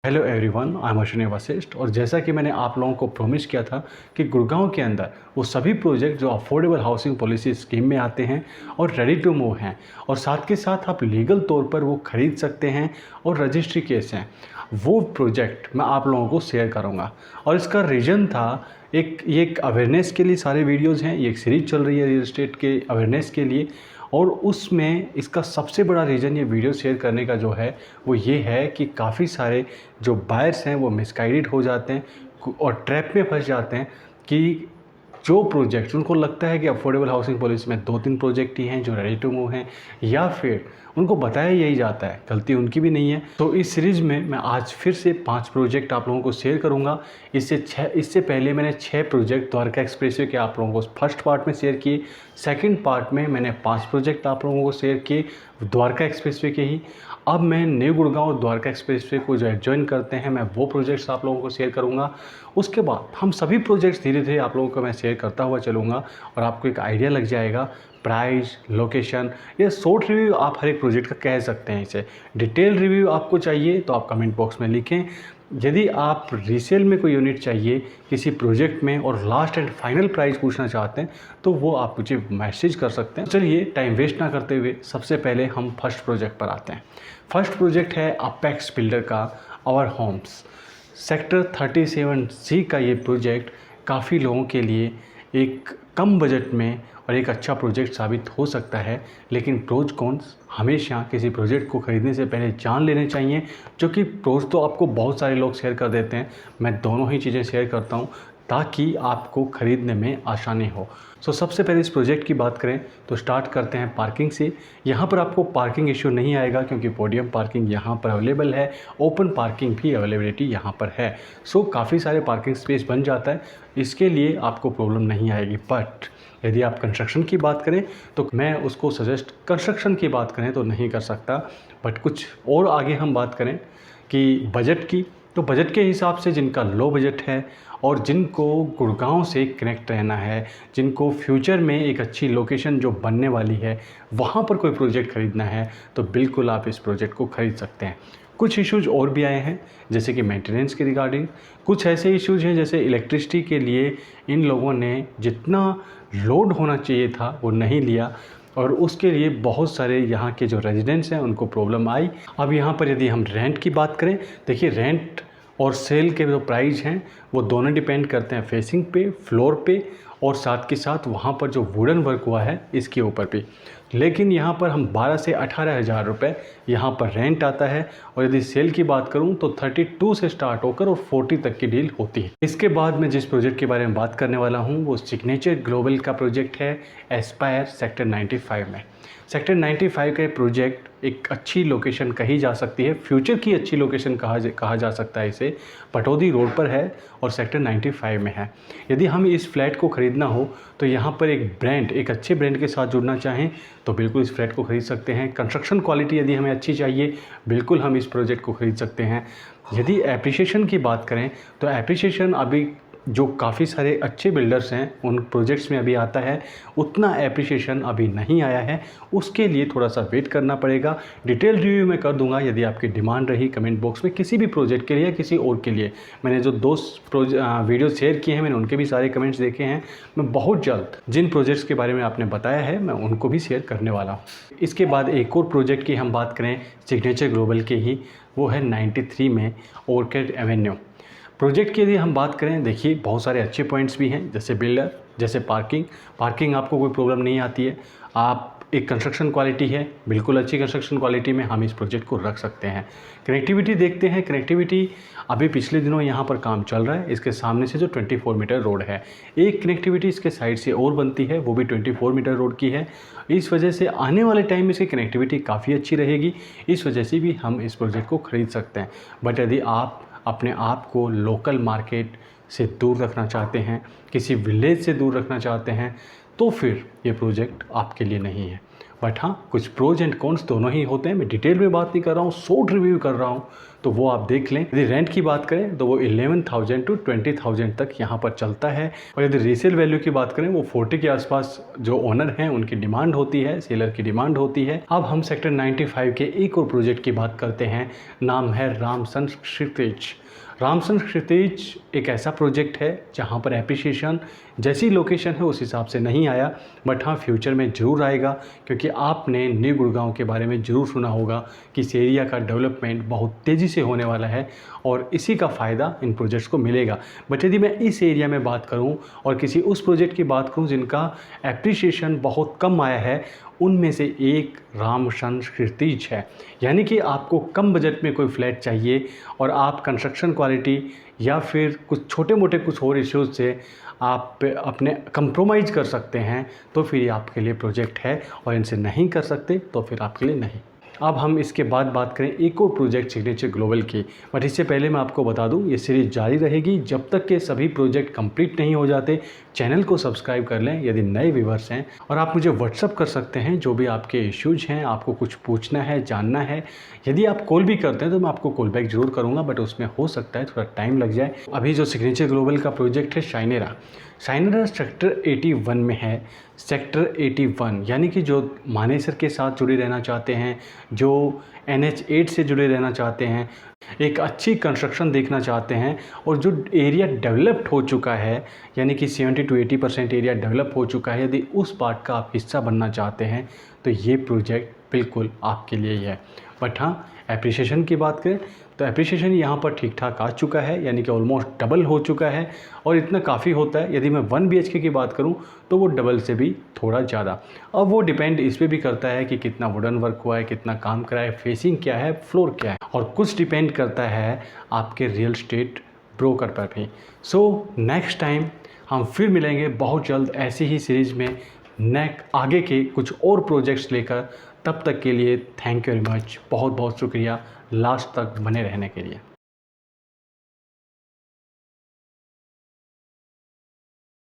Hello everyone, I am Ashwini Vashishtha. और जैसा कि मैंने आप लोगों को प्रॉमिस किया था कि गुड़गांव के अंदर वो सभी प्रोजेक्ट जो अफोर्डेबल हाउसिंग पॉलिसी स्कीम में आते हैं और रेडी टू मूव हैं और साथ के साथ आप लीगल तौर पर वो खरीद सकते हैं और रजिस्ट्री केस हैं, वो प्रोजेक्ट मैं आप लोगों को शेयर करूंगा। और इसका रीज़न था ये एक अवेयरनेस के लिए सारे वीडियोज़ हैं। ये एक सीरीज चल रही है रियल एस्टेट के अवेयरनेस के लिए, और उसमें इसका सबसे बड़ा रीज़न ये वीडियो शेयर करने का जो है वो ये है कि काफ़ी सारे जो बायर्स हैं वो मिसगाइडेड हो जाते हैं और ट्रैप में फंस जाते हैं कि जो प्रोजेक्ट उनको लगता है कि अफोर्डेबल हाउसिंग पॉलिसी में 2-3 प्रोजेक्ट ही हैं जो रेडी टू मूव हैं, या फिर उनको बताया यही जाता है, गलती उनकी भी नहीं है। तो इस सीरीज़ में मैं आज फिर से 5 प्रोजेक्ट आप लोगों को शेयर करूंगा। इससे पहले मैंने 6 प्रोजेक्ट द्वारका एक्सप्रेसवे के आप लोगों को फर्स्ट पार्ट में शेयर किए। सेकंड पार्ट में मैंने 5 प्रोजेक्ट आप लोगों को शेयर किए द्वारका एक्सप्रेसवे के ही। अब मैं न्यू गुड़गांव द्वारका एक्सप्रेसवे को जो एडजॉइन करते हैं, मैं वो प्रोजेक्ट्स आप लोगों को शेयर करूंगा। उसके बाद हम सभी प्रोजेक्ट्स धीरे धीरे आप लोगों को मैं शेयर करता हुआ चलूँगा और आपको एक आइडिया लग जाएगा प्राइस, लोकेशन, ये शॉर्ट रिव्यू आप हर एक प्रोजेक्ट का कह सकते हैं। इसे डिटेल रिव्यू आपको चाहिए तो आप कमेंट बॉक्स में लिखें। यदि आप रीसेल में कोई यूनिट चाहिए किसी प्रोजेक्ट में और लास्ट एंड फाइनल प्राइस पूछना चाहते हैं तो वो आप मुझे मैसेज कर सकते हैं। चलिए टाइम वेस्ट ना करते हुए सबसे पहले हम फर्स्ट प्रोजेक्ट पर आते हैं। फर्स्ट प्रोजेक्ट है अपेक्स बिल्डर का आवर होम्स। सेक्टर 37C का ये प्रोजेक्ट काफ़ी लोगों के लिए एक कम बजट में और एक अच्छा प्रोजेक्ट साबित हो सकता है, लेकिन प्रोज कॉन्स हमेशा किसी प्रोजेक्ट को ख़रीदने से पहले जान लेने चाहिए। जो कि प्रोज तो आपको बहुत सारे लोग शेयर कर देते हैं, मैं दोनों ही चीज़ें शेयर करता हूँ ताकि आपको ख़रीदने में आसानी हो। सबसे पहले इस प्रोजेक्ट की बात करें तो स्टार्ट करते हैं पार्किंग से। यहाँ पर आपको पार्किंग इश्यू नहीं आएगा क्योंकि पोडियम पार्किंग यहाँ पर अवेलेबल है, ओपन पार्किंग भी अवेलेबिलिटी यहाँ पर है। काफ़ी सारे पार्किंग स्पेस बन जाता है, इसके लिए आपको प्रॉब्लम नहीं आएगी। बट यदि आप कंस्ट्रक्शन की बात करें तो मैं उसको सजेस्ट कंस्ट्रक्शन की बात करें तो नहीं कर सकता। बट कुछ और आगे हम बात करें कि बजट की, तो बजट के हिसाब से जिनका लो बजट है और जिनको गुड़गांव से कनेक्ट रहना है, जिनको फ्यूचर में एक अच्छी लोकेशन जो बनने वाली है वहाँ पर कोई प्रोजेक्ट ख़रीदना है, तो बिल्कुल आप इस प्रोजेक्ट को ख़रीद सकते हैं। कुछ इश्यूज और भी आए हैं जैसे कि मेंटेनेंस के रिगार्डिंग, कुछ ऐसे इश्यूज हैं जैसे इलेक्ट्रिसिटी के लिए इन लोगों ने जितना लोड होना चाहिए था वो नहीं लिया और उसके लिए बहुत सारे यहाँ के जो रेजिडेंट्स हैं उनको प्रॉब्लम आई। अब यहाँ पर यदि हम रेंट की बात करें, देखिए रेंट और सेल के जो प्राइस हैं वो दोनों डिपेंड करते हैं फेसिंग पे, फ्लोर पे और साथ के साथ वहाँ पर जो वुडन वर्क हुआ है इसके ऊपर भी। लेकिन यहाँ पर हम 12 से 18 हज़ार रुपये यहाँ पर रेंट आता है और यदि सेल की बात करूँ तो 32 से स्टार्ट होकर और 40 तक की डील होती है। इसके बाद मैं जिस प्रोजेक्ट के बारे में बात करने वाला हूँ वो सिग्नेचर ग्लोबल का प्रोजेक्ट है एस्पायर सेक्टर 95 में। सेक्टर 95 का प्रोजेक्ट एक अच्छी लोकेशन कही जा सकती है, फ्यूचर की अच्छी लोकेशन कहा जा सकता है इसे। पटौदी रोड पर है और सेक्टर 95 में है। यदि हम इस फ्लैट को ख़रीदना हो तो यहाँ पर एक अच्छे ब्रांड के साथ जुड़ना चाहें तो बिल्कुल इस फ्लैट को ख़रीद सकते हैं। कंस्ट्रक्शन क्वालिटी यदि हमें अच्छी चाहिए बिल्कुल हम इस प्रोजेक्ट को ख़रीद सकते हैं। यदि एप्रिसिएशन की बात करें तो एप्रिसिएशन अभी जो काफ़ी सारे अच्छे बिल्डर्स हैं उन प्रोजेक्ट्स में अभी आता है, उतना एप्रिसिएशन अभी नहीं आया है, उसके लिए थोड़ा सा वेट करना पड़ेगा। डिटेल रिव्यू मैं कर दूंगा यदि आपकी डिमांड रही कमेंट बॉक्स में, किसी भी प्रोजेक्ट के लिए या किसी और के लिए। मैंने जो 2 वीडियो शेयर किए हैं मैंने उनके भी सारे कमेंट्स देखे हैं। मैं बहुत जल्द जिन प्रोजेक्ट्स के बारे में आपने बताया है मैं उनको भी शेयर करने वाला हूँ। इसके बाद एक और प्रोजेक्ट की हम बात करें सिग्नेचर ग्लोबल के ही, वो है 93 में ऑर्किड एवेन्यू प्रोजेक्ट के लिए हम बात करें। देखिए बहुत सारे अच्छे पॉइंट्स भी हैं जैसे बिल्डर, जैसे पार्किंग आपको कोई प्रॉब्लम नहीं आती है। आप एक कंस्ट्रक्शन क्वालिटी है, बिल्कुल अच्छी कंस्ट्रक्शन क्वालिटी में हम इस प्रोजेक्ट को रख सकते हैं। कनेक्टिविटी देखते हैं, कनेक्टिविटी अभी पिछले दिनों यहाँ पर काम चल रहा है। इसके सामने से जो 24 मीटर रोड है, एक कनेक्टिविटी इसके साइड से और बनती है, वो भी 24 मीटर रोड की है। इस वजह से आने वाले टाइम में इसकी कनेक्टिविटी काफ़ी अच्छी रहेगी, इस वजह से भी हम इस प्रोजेक्ट को ख़रीद सकते हैं। बट यदि आप अपने आप को लोकल मार्केट से दूर रखना चाहते हैं, किसी विलेज से दूर रखना चाहते हैं, तो फिर ये प्रोजेक्ट आपके लिए नहीं है। बट हाँ, कुछ प्रोज एंड कॉन्स दोनों ही होते हैं। मैं डिटेल में बात नहीं कर रहा हूँ, शॉर्ट रिव्यू कर रहा हूँ। तो वो आप देख लें। यदि रेंट की बात करें तो वो 11,000 to 20,000 तक यहाँ पर चलता है। और यदि रीसेल वैल्यू की बात करें वो 40 के आसपास जो ओनर हैं उनकी डिमांड होती है, सेलर की डिमांड होती है। अब हम सेक्टर 95 के एक और प्रोजेक्ट की बात करते हैं, नाम है रामसन क्षितिज। रामसन क्षितिज एक ऐसा प्रोजेक्ट है जहाँ पर एप्रिसिएशन जैसी लोकेशन है उस हिसाब से नहीं आया, बट हाँ फ्यूचर में ज़रूर आएगा, क्योंकि आपने न्यू गुड़गांव के बारे में ज़रूर सुना होगा कि इस एरिया का डेवलपमेंट बहुत तेज़ी से होने वाला है और इसी का फ़ायदा इन प्रोजेक्ट्स को मिलेगा। बट यदि मैं इस एरिया में बात करूं और किसी उस प्रोजेक्ट की बात करूं जिनका एप्रिसिएशन बहुत कम आया है, उनमें से एक रामसन क्षितिज है। यानी कि आपको कम बजट में कोई फ्लैट चाहिए और आप कंस्ट्रक्शन क्वालिटी या फिर कुछ छोटे मोटे कुछ और इश्यूज़ से आप अपने कंप्रोमाइज़ कर सकते हैं, तो फिर ये आपके लिए प्रोजेक्ट है, और इनसे नहीं कर सकते तो फिर आपके लिए नहीं। अब हम इसके बाद बात करें एक और प्रोजेक्ट सिग्नेचर ग्लोबल की, बट इससे पहले मैं आपको बता दूं ये सीरीज़ जारी रहेगी जब तक के सभी प्रोजेक्ट कंप्लीट नहीं हो जाते। चैनल को सब्सक्राइब कर लें यदि नए व्यूवर्स हैं, और आप मुझे व्हाट्सअप कर सकते हैं जो भी आपके इश्यूज हैं, आपको कुछ पूछना है, जानना है। यदि आप कॉल भी करते हैं तो मैं आपको कॉल बैक जरूर करूँगा, बट उसमें हो सकता है थोड़ा टाइम लग जाए। अभी जो सिग्नेचर ग्लोबल का प्रोजेक्ट है शाइनेरा सेक्टर 81 में है। सेक्टर 81 यानी कि जो मानेसर के साथ जुड़े रहना चाहते हैं, जो NH8 से जुड़े रहना चाहते हैं, एक अच्छी कंस्ट्रक्शन देखना चाहते हैं, और जो एरिया डेवलप्ड हो चुका है यानी कि 70 to 80% एरिया डेवलप हो चुका है, यदि उस पार्ट का आप हिस्सा बनना चाहते हैं तो ये प्रोजेक्ट बिल्कुल आपके लिए ही है। बट हाँ, एप्रिसिएशन की बात करें तो एप्रिसिएशन यहाँ पर ठीक ठाक आ चुका है, यानी कि ऑलमोस्ट डबल हो चुका है, और इतना काफ़ी होता है। यदि मैं 1 BHK की बात करूँ तो वो डबल से भी थोड़ा ज़्यादा। अब वो डिपेंड इस पे भी करता है कि कितना वुडन वर्क हुआ है, कितना काम करा है, फेसिंग क्या है, फ्लोर क्या है, और कुछ डिपेंड करता है आपके रियल एस्टेट ब्रोकर पर भी। सो नेक्स्ट टाइम हम फिर मिलेंगे बहुत जल्द ऐसी ही सीरीज़ में आगे के कुछ और प्रोजेक्ट्स लेकर। तब तक के लिए थैंक यू वेरी मच, बहुत बहुत शुक्रिया लास्ट तक बने रहने के लिए।